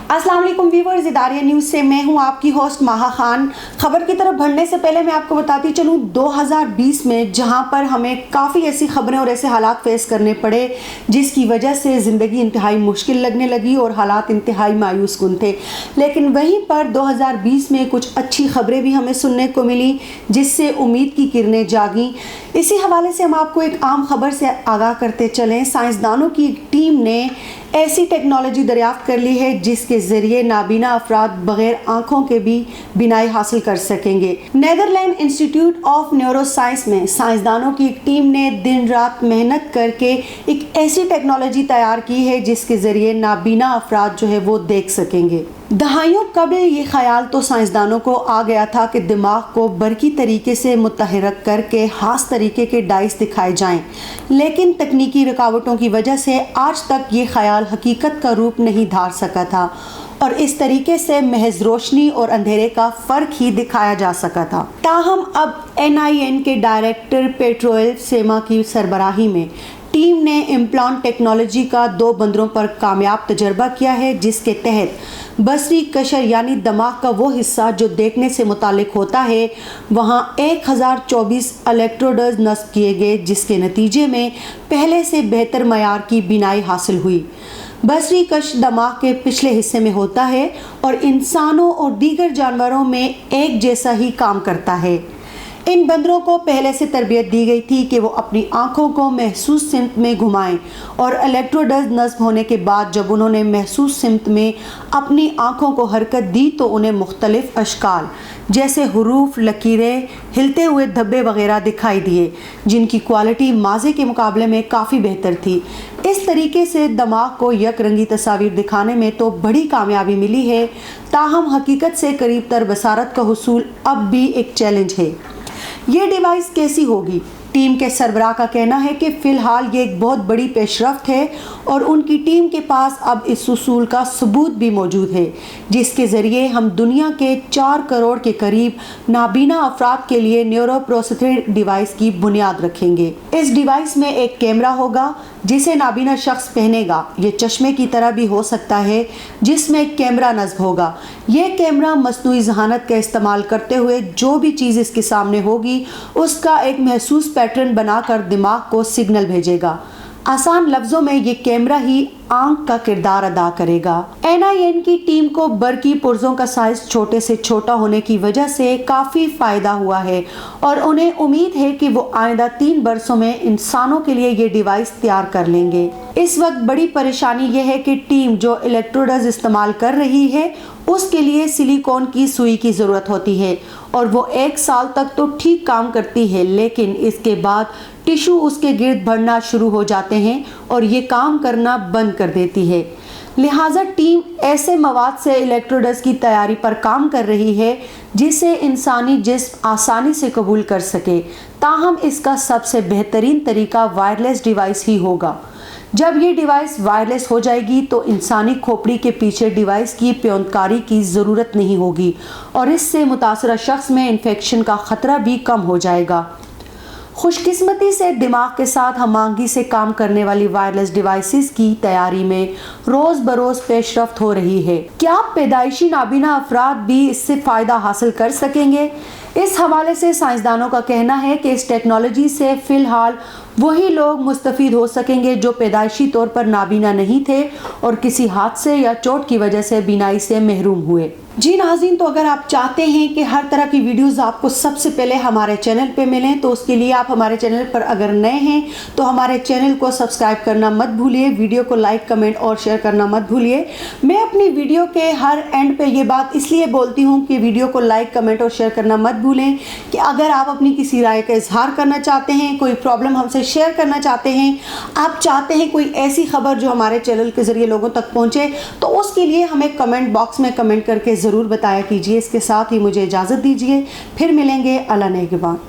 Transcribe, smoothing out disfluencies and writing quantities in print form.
अस्सलाम वालेकुम viewers, इदारिया news से मैं हूं आपकी होस्ट माहा खान। खबर की तरफ बढ़ने से पहले मैं आपको बताती चलूं 2020 में जहां पर हमें काफ़ी ऐसी खबरें और ऐसे हालात फेस करने पड़े जिसकी वजह से ज़िंदगी इंतहाई मुश्किल लगने लगी और हालात इंतहाई मायूस कुन थे। लेकिन वहीं पर 2020 में कुछ अच्छी खबरें भी हमें सुनने को मिली जिससे उम्मीद की किरणें जागीं। इसी हवाले से हम आपको एक आम खबर से आगाह करते चलें। साइंसदानों की एक टीम ने ऐसी टेक्नोलॉजी दरियाफ्त कर ली है जिसके ज़रिए नाबीना अफराद बग़ैर आँखों के भी बीनाई हासिल कर सकेंगे। नेदरलैंड इंस्टीट्यूट ऑफ न्यूरोसाइंस में साइंसदानों की एक टीम ने दिन रात मेहनत करके एक ऐसी टेक्नोलॉजी तैयार की है जिसके ज़रिए नाबीना अफराद जो है वो देख सकेंगे। दहाइयों कबल ये ख्याल तो साइंसदानों को आ गया था कि दिमाग को बरकी तरीके से मुतहरक करके खास तरीके के डाइस दिखाए जाएं, लेकिन तकनीकी रुकावटों की वजह से आज तक ये ख्याल हकीकत का रूप नहीं धार सका था और इस तरीके से महज रोशनी और अंधेरे का फ़र्क ही दिखाया जा सका था। ताहम अब NIN के डायरेक्टर पेट्रोएल सेमा की सरबराही में टीम ने इम्प्लांट टेक्नोलॉजी का 2 बंदरों पर कामयाब तजर्बा किया है जिसके तहत बसरी कशर यानी दिमाग का वो हिस्सा जो देखने से मुतालिक होता है वहाँ 1024 इलेक्ट्रोड्स नस्ब किए गए जिसके नतीजे में पहले से बेहतर मयार की बीनाई हासिल हुई। बसरी कश दिमाग के पिछले हिस्से में होता है और इंसानों और दीगर जानवरों में एक जैसा ही काम करता है। इन बंदरों को पहले से तरबियत दी गई थी कि वो अपनी आंखों को महसूस सिमत में घुमाएं और इलेक्ट्रोड्स नस्ब होने के बाद जब उन्होंने महसूस सिमत में अपनी आंखों को हरकत दी तो उन्हें मुख्तलिफ अशकाल जैसे हुरूफ, लकीरें, हिलते हुए धब्बे वगैरह दिखाई दिए जिनकी क्वालिटी माज़े के मुकाबले में काफ़ी बेहतर थी। इस तरीके से दिमाग को यक रंगी तस्वीर दिखाने में तो बड़ी कामयाबी मिली है, ताहम हकीकत से करीब तर बसारत का हुसूल अब भी एक चैलेंज है। ये डिवाइस कैसी होगी? टीम के सरबराह का कहना है कि फ़िलहाल ये एक बहुत बड़ी पेशरफ्त है और उनकी टीम के पास अब इस उसूल का सबूत भी मौजूद है जिसके ज़रिए हम दुनिया के 4 करोड़ के करीब नाबीना अफराद के लिए न्यूरो प्रोसेसर डिवाइस की बुनियाद रखेंगे। इस डिवाइस में एक कैमरा होगा जिसे नाबीना शख्स पहनेगा। ये चश्मे की तरह भी हो सकता है जिसमें एक कैमरा नस्ब होगा। ये कैमरा मसनूई ज़हानत का इस्तेमाल करते हुए जो भी चीज़ इसके सामने होगी उसका एक महसूस पैटर्न बनाकर दिमाग को सिग्नल भेजेगा। आसान लफ्ज़ों में ये कैमरा ही आंख का किरदार अदा करेगा। NIN की टीम को बरकी पुर्जों का साइज छोटे से छोटा होने की वजह से काफ़ी फ़ायदा हुआ है और उन्हें उम्मीद है कि वो आइंदा 3 बरसों में इंसानों के लिए ये डिवाइस तैयार कर लेंगे। इस वक्त बड़ी परेशानी ये है कि टीम जो इलेक्ट्रोड्स इस्तेमाल कर रही है उसके लिए सिलिकॉन की सुई की ज़रूरत होती है और वो 1 साल तक तो ठीक काम करती है, लेकिन इसके बाद टिश्यू उसके गिर्द बढ़ना शुरू हो जाते हैं और ये काम करना बंद कर देती है। लिहाजा टीम ऐसे मवाद से इलेक्ट्रोड्स की तैयारी पर काम कर रही है जिसे इंसानी जिस्म आसानी से कबूल कर सके। ताहम इसका सबसे बेहतरीन तरीका वायरलेस डिवाइस ही होगा। जब ये डिवाइस वायरलेस हो जाएगी तो इंसानी खोपड़ी के पीछे डिवाइस की प्योंतकारी की ज़रूरत नहीं होगी और इससे मुतासरा शख्स में इन्फेक्शन का ख़तरा भी कम हो जाएगा। खुशकिस्मती से दिमाग के साथ हमांगी से काम करने वाली वायरलेस डिवाइसेस की तैयारी में रोज़ बरोज़ पेशरफ्त हो रही है। क्या पैदाइशी नाबीना अफराद भी इससे फ़ायदा हासिल कर सकेंगे? इस हवाले से साइंसदानों का कहना है कि इस टेक्नोलॉजी से फ़िलहाल वही लोग मुस्तफ़ीद हो सकेंगे जो पैदाइशी तौर पर नाबीना नहीं थे और किसी हादसे या चोट की वजह से बीनाई से महरूम हुए। जी नाज़रीन, तो अगर आप चाहते हैं कि हर तरह की वीडियोस आपको सबसे पहले हमारे चैनल पे मिलें तो उसके लिए आप हमारे चैनल पर अगर नए हैं तो हमारे चैनल को सब्सक्राइब करना मत भूलिए, वीडियो को लाइक, कमेंट और शेयर करना मत भूलिए। मैं अपनी वीडियो के हर एंड पे ये बात इसलिए बोलती हूँ कि वीडियो को लाइक, कमेंट और शेयर करना मत भूलें कि अगर आप अपनी किसी राय का इजहार करना चाहते हैं, कोई प्रॉब्लम हमसे शेयर करना चाहते हैं, आप चाहते हैं कोई ऐसी खबर जो हमारे चैनल के ज़रिए लोगों तक पहुँचे, तो उसके लिए हमें कमेंट बॉक्स में कमेंट करके ज़रूर बताया कीजिए। इसके साथ ही मुझे इजाज़त दीजिए, फिर मिलेंगे। अल्लाह नेगहबान।